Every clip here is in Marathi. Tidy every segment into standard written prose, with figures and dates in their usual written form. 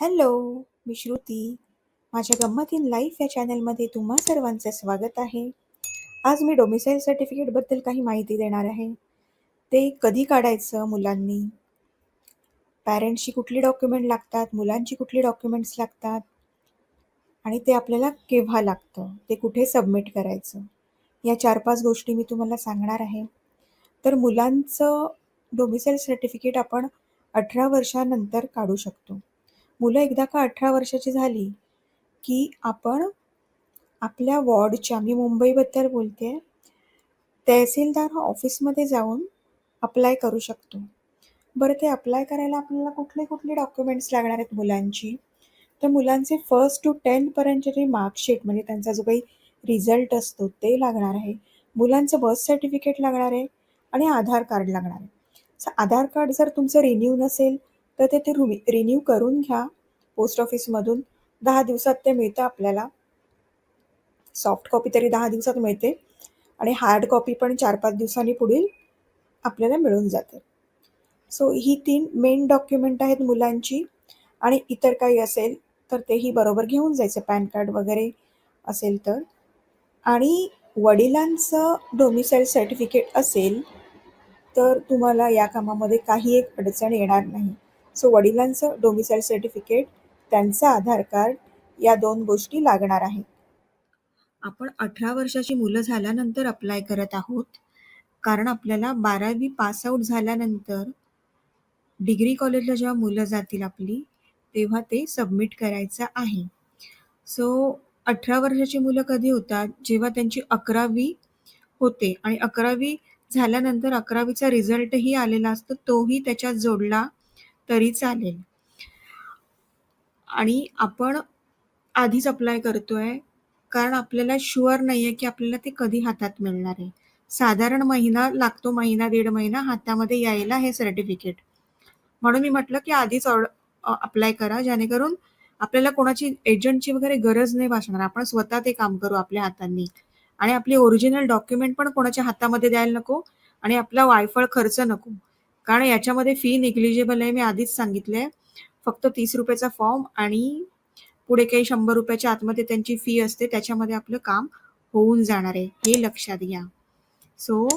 हॅलो, मी श्रुती. माझ्या गंमत इन लाईफ या चॅनलमध्ये तुम्हा सर्वांचे स्वागत आहे. आज मी डोमिसाईल सर्टिफिकेटबद्दल काही माहिती देणार आहे. ते कधी काढायचं मुलांनी, पॅरेंट्सची कुठली डॉक्युमेंट लागतात, मुलांची कुठली डॉक्युमेंट्स लागतात आणि ते आपल्याला केव्हा लागतं, ते कुठे सबमिट करायचं. या 4-5 गोष्टी मी तुम्हाला सांगणार आहे. तर मुलांचं डोमिसाईल सर्टिफिकेट आपण 18 वर्षानंतर काढू शकतो. मुलं एकदा का 18 वर्षाची झाली, की आपण आपल्या वॉर्डच्या, मी मुंबईबद्दल बोलतेय, तहसीलदार ऑफिसमध्ये जाऊन अप्लाय करू शकतो. बरं, ते अप्लाय करायला आपल्याला कुठले डॉक्युमेंट्स लागणार आहेत मुलांची? तर मुलांचे 1st to 10th पर्यंतचे मार्कशीट म्हणजे त्यांचा जो काही रिझल्ट असतो ते लागणार आहे. मुलांचं बर्थ सर्टिफिकेट लागणार आहे आणि आधार कार्ड लागणार आहे. आधार कार्ड जर तुमचं रिन्यू नसेल तर ते रिन्यू करून घ्या पोस्ट ऑफिसमधून. 10 दिवसात ते मिळतं आपल्याला. सॉफ्ट कॉपी तरी 10 दिवसात मिळते आणि हार्ड कॉपी पण 4-5 दिवसांनी पुढील आपल्याला मिळून जाते. सो ही 3 मेन डॉक्युमेंट आहेत मुलांची. आणि इतर काही असेल तर तेही बरोबर घेऊन जायचं, पॅन कार्ड वगैरे असेल तर. आणि वडिलांचं डोमिसाईल सर्टिफिकेट असेल तर तुम्हाला या कामामध्ये काही एक अडचण येणार नाही. सो वडिलांचं डोमिसाईल सर्टिफिकेट, त्यांचं आधार कार्ड, या 2 गोष्टी लागणार आहेत. आपण 18 वर्षाची मुलं झाल्यानंतर अप्लाय करत आहोत, कारण आपल्याला 12वी पास आउट झाल्यानंतर डिग्री कॉलेजला जेव्हा मुलं जातील आपली, तेव्हा ते सबमिट करायचं आहे. सो 18 वर्षाची मुलं कधी होतात? जेव्हा त्यांची 11वी होते आणि 11वी झाल्यानंतर 11वीचा रिझल्टही आलेला असतो, तोही त्याच्यात जोडला तरी चालेल. आणि आपण आधीच अप्लाय करतोय, कारण आपल्याला शुअर नाहीये की आपल्याला ते कधी हातात मिळणार आहे. साधारण महिना लागतो, महिना 1.5 महिना हातामध्ये यायला हे सर्टिफिकेट. म्हणून मी म्हटलं की आधीच अप्लाय करा, जेणेकरून आपल्याला कोणाची एजंटची वगैरे गरज नाही भासणार. आपण स्वतः ते काम करू आपल्या हातांनी आणि आपली ओरिजिनल डॉक्युमेंट पण कोणाच्या हातामध्ये द्यायला नको आणि आपला वायफळ खर्च नको. कारण याच्यामध्ये फी निग्लिजिबल आहे, मी आधीच सांगितलंय. फक्त ₹30चा फॉर्म आणि पुढे काही ₹100च्या आतमध्ये त्यांची फी असते, त्याच्यामध्ये आपलं काम होऊन जाणार आहे, हे लक्षात घ्या. सो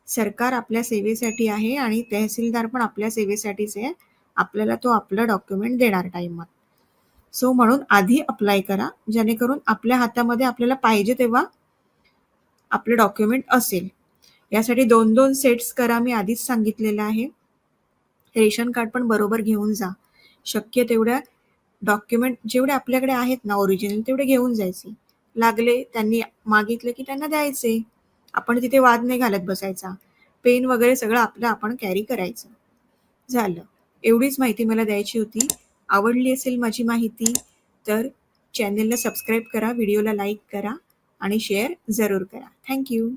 सरकार आपल्या सेवेसाठी आहे आणि तहसीलदार पण आपल्या सेवेसाठीच आहे. आपल्याला तो आपलं डॉक्युमेंट देणार टाईमात. सो म्हणून आधी अप्लाय करा, जेणेकरून आपल्या हातामध्ये आपल्याला पाहिजे तेव्हा आपलं डॉक्युमेंट असेल. यासाठी 2-2 सेट्स करा, मी आधीच सांगितलेलं आहे. रेशन कार्ड पण बरोबर घेऊन जा. शक्य तेवढ्या डॉक्युमेंट जेवढे आपल्याकडे आहेत ना ओरिजिनल, तेवढे घेऊन जायचे. लागले, त्यांनी मागितले की त्यांना द्यायचे. आपण तिथे वाद नाही घालत बसायचा. पेन वगैरे सगळं आपलं आपण कॅरी करायचं. झालं. एवढीच माहिती मला द्यायची होती. आवडली असेल माझी माहिती तर चॅनेलला सबस्क्राईब करा, व्हिडिओला लाईक करा आणि शेअर जरूर करा. Thank you.